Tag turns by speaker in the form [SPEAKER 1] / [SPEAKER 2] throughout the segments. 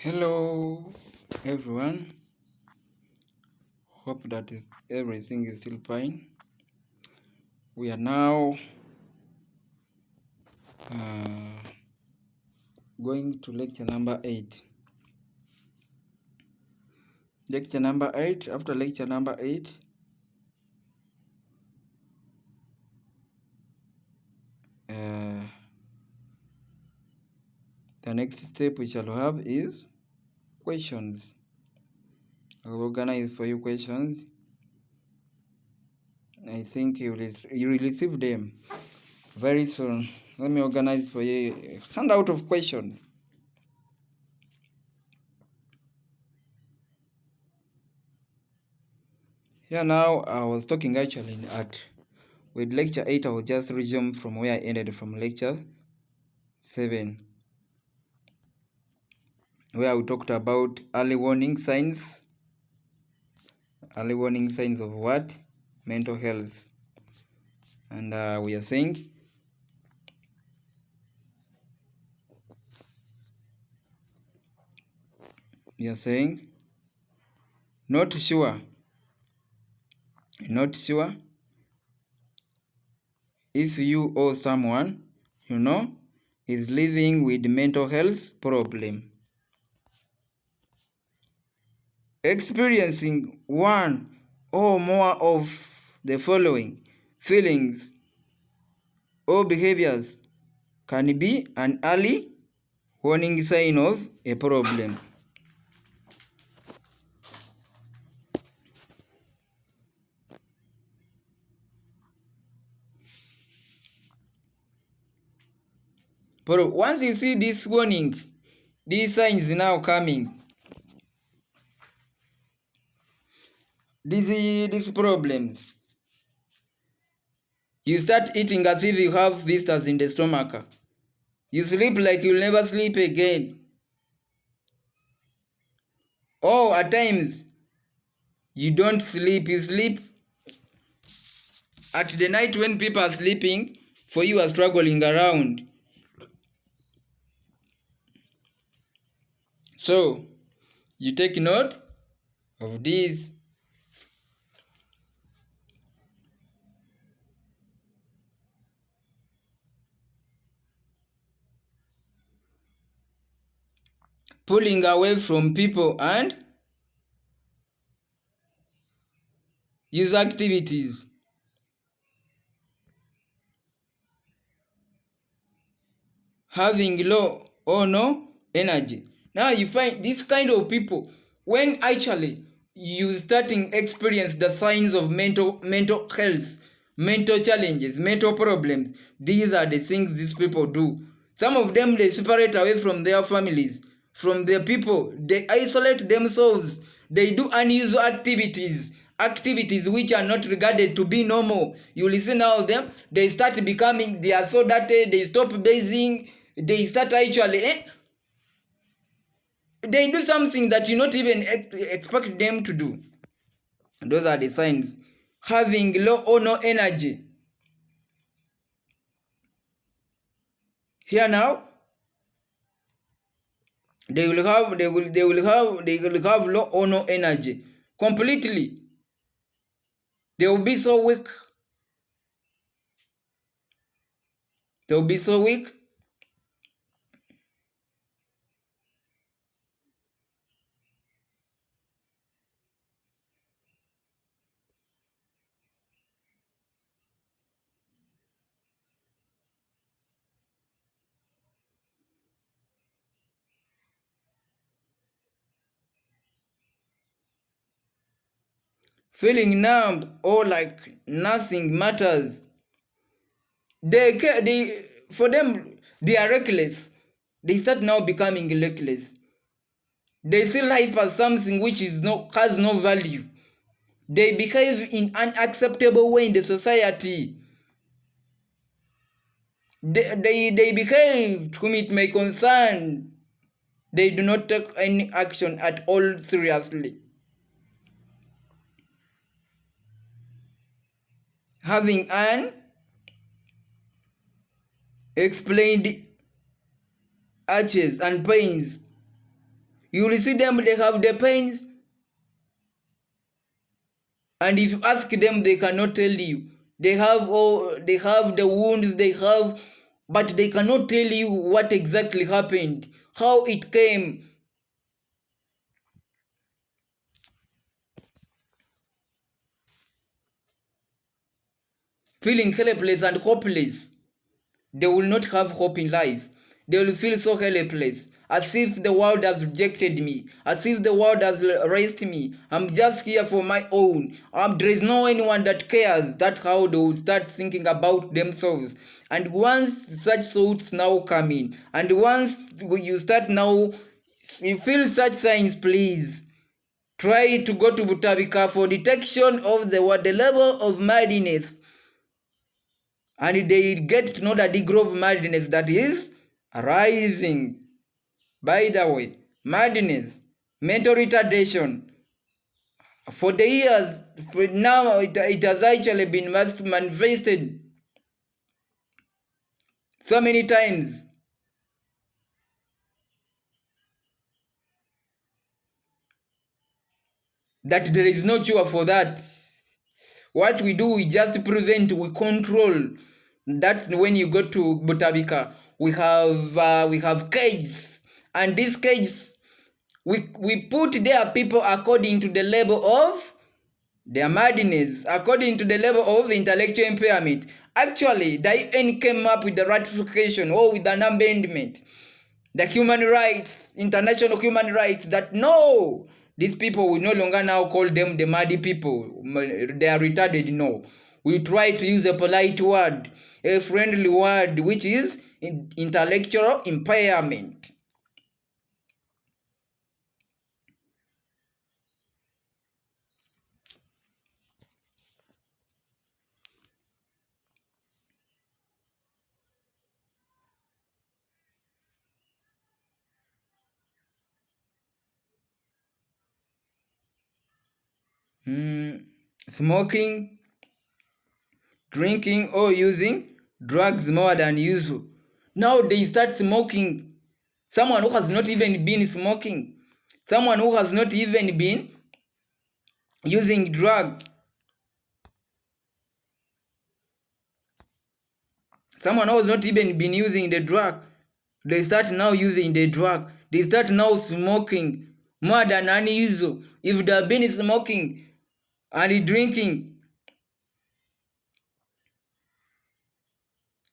[SPEAKER 1] Hello everyone, hope that everything is still fine. We are now going to lecture number 8. Lecture number 8. After lecture number 8, the next step we shall have is questions. I will organize for you questions. I think you will receive them very soon. Let me organize for you a handout of questions. Here now, I was talking actually with lecture 8. I will just resume from where I ended from lecture 7, where we talked about early warning signs. Early warning signs of what? Mental health. And we are saying not sure if you or someone you know is living with mental health problem. Experiencing one or more of the following feelings or behaviors can be an early warning sign of a problem. But once you see this warning, these signs now coming, these problems, you start eating as if you have visitors in the stomach. You sleep like you'll never sleep again. Or at times, you don't sleep. You sleep at the night when people are sleeping, for you are struggling around. So, you take note of this. Pulling away from people and use activities. Having low or no energy. Now you find this kind of people, when actually you starting experience the signs of mental health, mental challenges, mental problems, these are the things these people do. Some of them, they separate away from their families, from their people, they isolate themselves, they do unusual activities which are not regarded to be normal. You listen now them, they start becoming, they are so dirty, they stop bathing, they start actually they do something that you not even expect them to do. Those are the signs. Having low or no energy. Here now, they will have low or no energy completely. They will be so weak. Feeling numb or like nothing matters. For them, they are reckless. They start now becoming reckless. They see life as something which has no value. They behave in an unacceptable way in the society. They behave whom it may concern. They do not take any action at all seriously. Having an explained aches and pains You will see them, they have the pains. And if you ask them, they cannot tell you. They have the wounds they have, but they cannot tell you what exactly happened, how it came. Feeling helpless and hopeless. They will not have hope in life. They will feel so helpless, as if the world has rejected me, as if the world has raised me. I'm just here for my own. There is no anyone that cares. That's how they will start thinking about themselves. And once such thoughts now come in, and once you start now, you feel such signs, please try to go to Butabika for detection of the level of madness. And they get to know the degree of madness that is arising. By the way, madness, mental retardation, for the years, now it has actually been manifested so many times. That there is no cure for that. What we do, we just prevent, we control. That's when you go to Butabika. We have cages, and these cages we put there people according to the level of their madness, according to the level of intellectual impairment. Actually, the UN came up with the ratification or with an amendment, the human rights, international human rights, that no, these people, we no longer now call them the muddy people, they are retarded. No, we try to use a polite word, a friendly word, which is intellectual impairment. Smoking, drinking, or using drugs more than usual. Now they start smoking. Someone who has not even been smoking, someone who has not even been using drug, someone who has not even been using the drug, they start now using the drug. They start now smoking more than unusual. If they have been smoking and drinking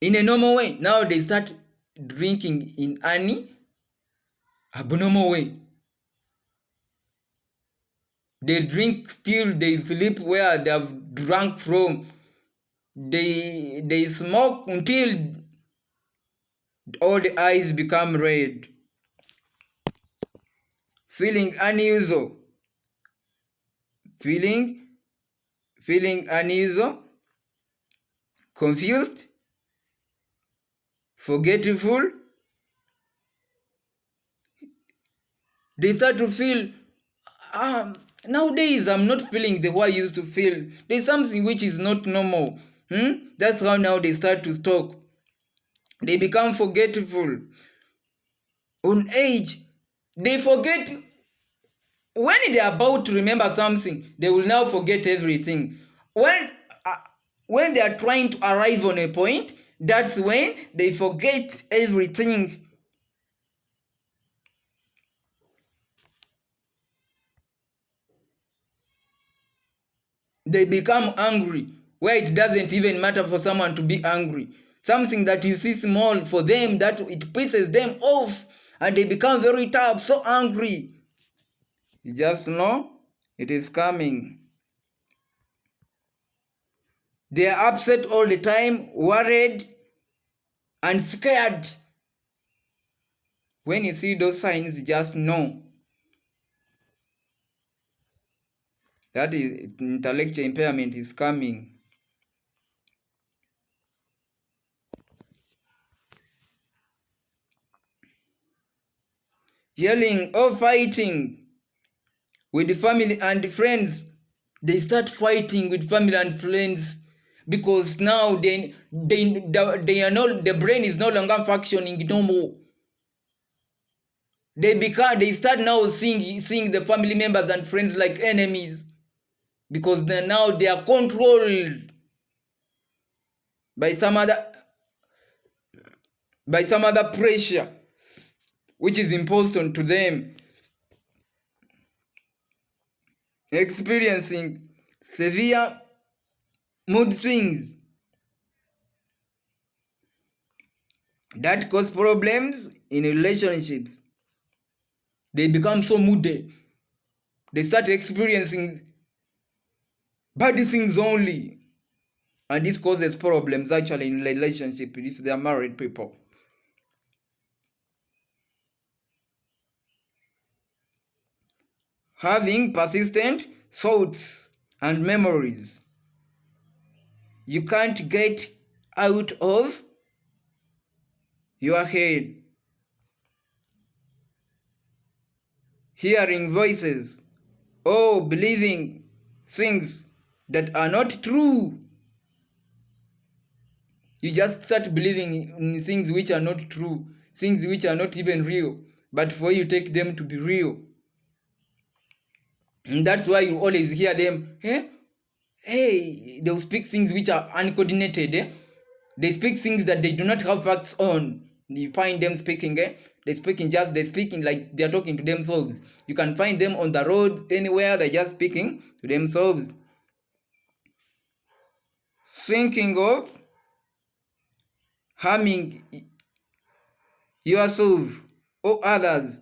[SPEAKER 1] in a normal way, now they start drinking in an abnormal way. They drink still, they sleep where they have drunk from. They smoke until all the eyes become red. Feeling unusual. Feeling unusual. Confused. Forgetful. They start to feel, nowadays I'm not feeling the way I used to feel. There's something which is not normal. That's how now they start to talk. They become forgetful. On age, they forget. When they're about to remember something, they will now forget everything. When they are trying to arrive on a point, that's when they forget everything. They become angry, where it doesn't even matter for someone to be angry. Something that you see small for them, that it pisses them off, and they become very tough, so angry. You just know it is coming. They are upset all the time, worried, and scared. When you see those signs, just know that is intellectual impairment is coming. Yelling or fighting with family and friends. They start fighting with family and friends because now they are no, the brain is no longer functioning normal. they start now seeing the family members and friends like enemies, because now they are controlled by some other pressure which is imposed onto them, experiencing severe mood swings that cause problems in relationships. They become so moody. They start experiencing bad things only. And this causes problems actually in relationship if they are married people. Having persistent thoughts and memories you can't get out of your head. Hearing voices or believing things that are not true. You just start believing in things which are not true, things which are not even real, but for you take them to be real. And that's why you always hear them, hey, they'll speak things which are uncoordinated. They speak things that they do not have facts on. You find them speaking, they're speaking like they're talking to themselves. You can find them on the road, anywhere, they're just speaking to themselves. Thinking of harming yourself or others.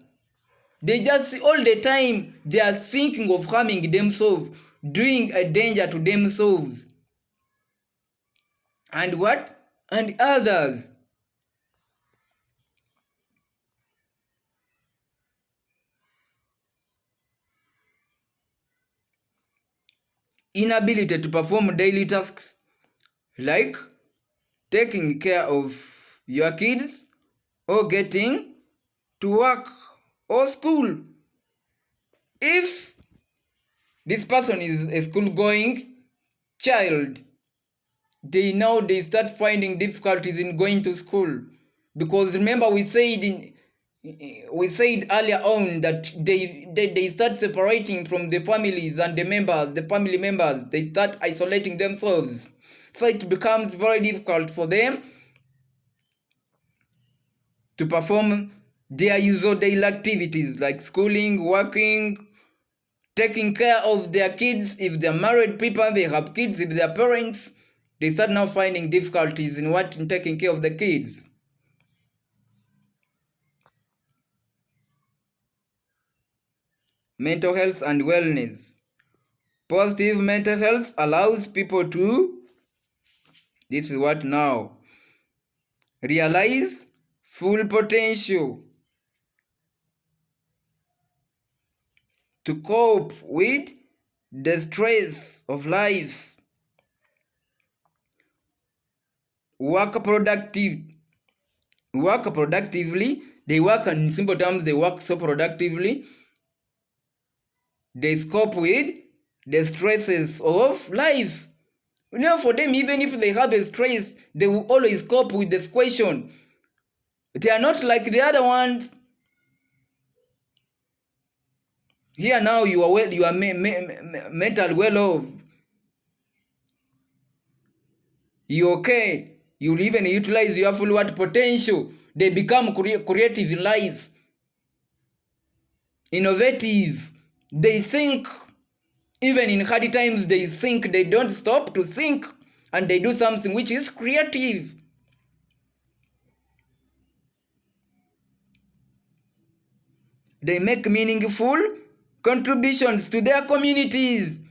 [SPEAKER 1] They just all the time they are thinking of harming themselves, doing a danger to themselves. And what? And others. Inability to perform daily tasks like taking care of your kids or getting to work or school. If this person is a school-going child, they start finding difficulties in going to school, because remember we said earlier on that they start separating from the families and the family members. They start isolating themselves, so it becomes very difficult for them to perform their usual daily activities like schooling, working, taking care of their kids. If they're married people, they have kids. If they're parents, they start now finding difficulties in taking care of the kids. Mental health and wellness. Positive mental health allows people to, this is what now, realize full potential, to cope with the stress of life, work productively. They work, in simple terms, they work so productively. They cope with the stresses of life. For them, even if they have a stress, they will always cope with this question. They are not like the other ones. Here now you are mental well off. You're okay. You'll even utilize your full potential. They become creative in life, innovative. They think, even in hard times, they think. They don't stop to think, and they do something which is creative. They make meaningful contributions to their communities.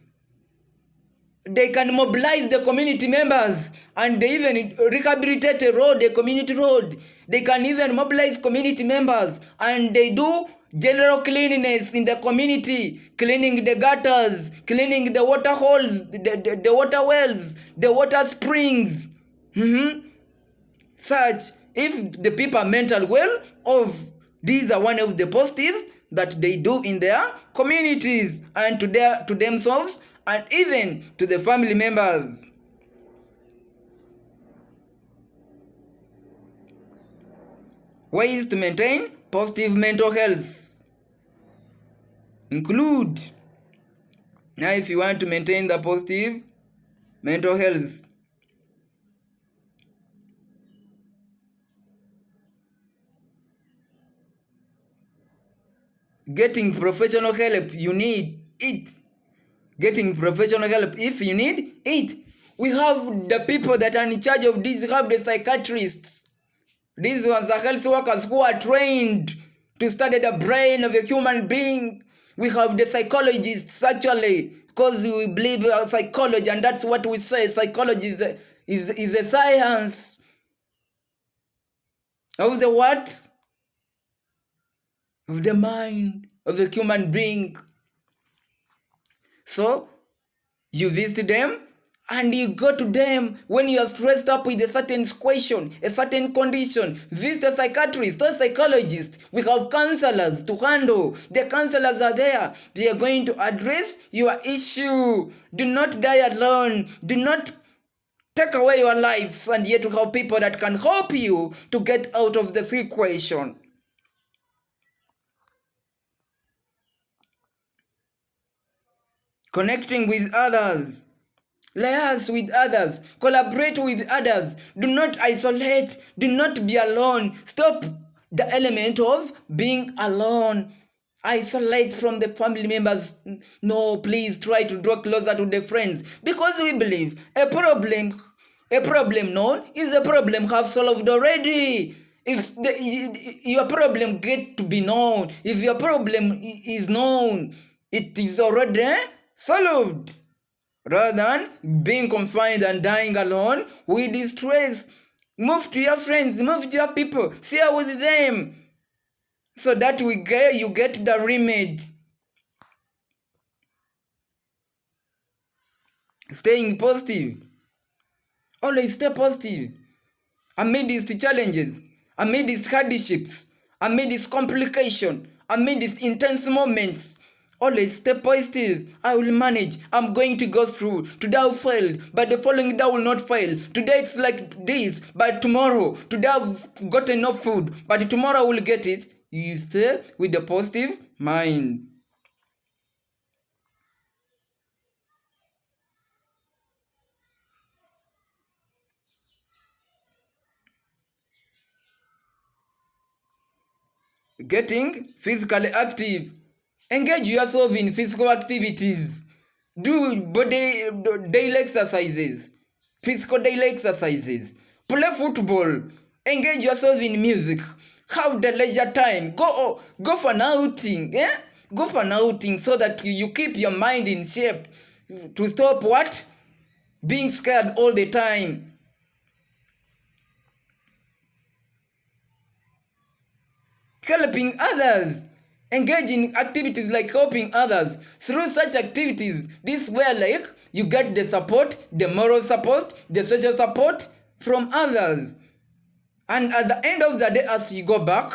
[SPEAKER 1] They can mobilize the community members, and they even rehabilitate a community road. They can even mobilize community members, and they do general cleanliness in the community, cleaning the gutters, cleaning the water holes, the water wells, the water springs. Such, if the people are mental well off, these are one of the positives that they do in their communities and to themselves and even to the family members. Ways to maintain positive mental health. Include. Now if you want to maintain the positive mental health, getting professional help, you need it. Getting professional help if you need it. We have the people that are in charge of this. We have the psychiatrists. These ones are health workers who are trained to study the brain of a human being. We have the psychologists, actually, because we believe in psychology, and that's what we say. Psychology is a science of the what? Of the mind of the human being. So you visit them and you go to them when you are stressed up with a certain question, a certain condition. Visit a psychiatrist or psychologist. We have counselors to handle. The counselors are there. They are going to address your issue. Do not die alone. Do not take away your lives, and yet we have people that can help you to get out of the situation. Connecting with others. Liaise with others. Collaborate with others. Do not isolate. Do not be alone. Stop the element of being alone. Isolate from the family members. No, please try to draw closer to the friends. Because we believe a problem known is a problem have solved already. If your problem get to be known, if your problem is known, it is already solved. Rather than being confined and dying alone with distress, move to your friends, move to your people, share with them, so that you get the remedy. Staying positive. Always stay positive. Amidst challenges, amidst hardships, amidst complication, amidst intense moments, always stay positive. I will manage. I'm going to go through. Today I failed, but the following day will not fail. Today it's like this, but tomorrow. Today I've got enough food, but tomorrow I will get it. You stay with the positive mind. Getting physically active. Engage yourself in physical activities. Do daily exercises. Physical daily exercises. Play football. Engage yourself in music. Have the leisure time. Go for an outing. Go for an outing so that you keep your mind in shape. To stop what? Being scared all the time. Helping others. Engage in activities like helping others. Through such activities, this way like you get the support, the moral support, the social support from others. And at the end of the day, as you go back,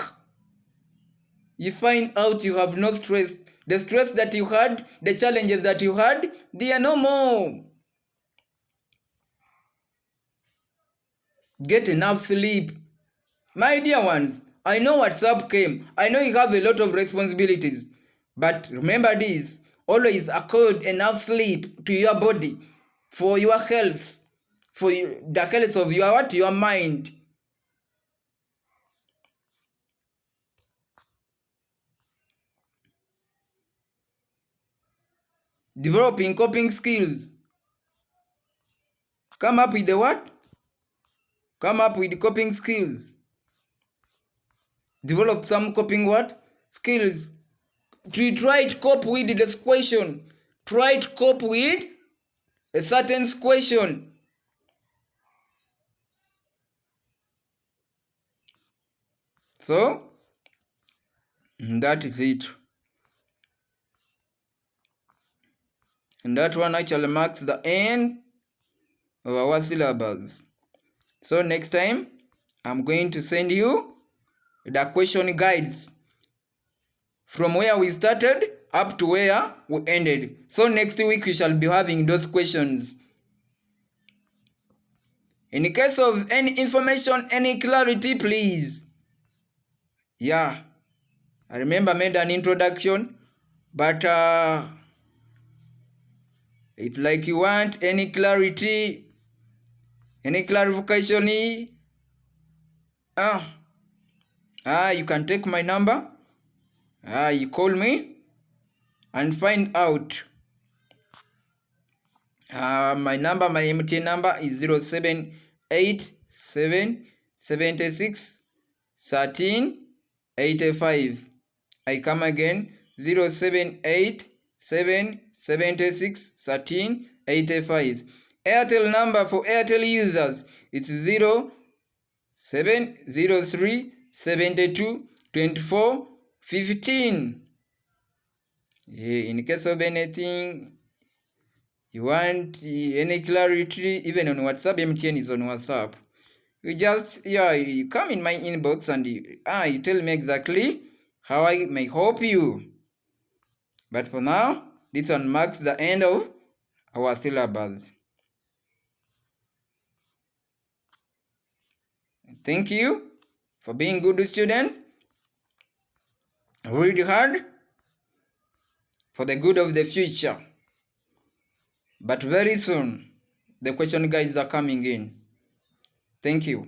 [SPEAKER 1] you find out you have no stress. The stress that you had, the challenges that you had, they are no more. Get enough sleep. My dear ones, I know WhatsApp came. I know you have a lot of responsibilities. But remember this, always accord enough sleep to your body for your health, for the health of your mind. Developing coping skills. Come up with the what? Come up with coping skills. Develop some coping what? Skills. To try to cope with this question. Try to cope with a certain question. So, that is it. And that one actually marks the end of our syllabus. So next time, I'm going to send you the question guides from where we started up to where we ended. So next week we shall be having those questions. In case of any information, any clarity, please. Yeah. I remember I made an introduction, but if like you want any clarity, any clarification, you can take my number, you call me and find out. My MTN number is 0787761385. I come again, 0787761385. Airtel number for Airtel users, it's 0703722415. In case of anything, you want any clarity, even on WhatsApp, MTN is on WhatsApp. You just, you come in my inbox and you tell me exactly how I may help you. But for now, this one marks the end of our syllabus. Thank you for being good students. Read hard for the good of the future. But very soon, the question guides are coming in. Thank you.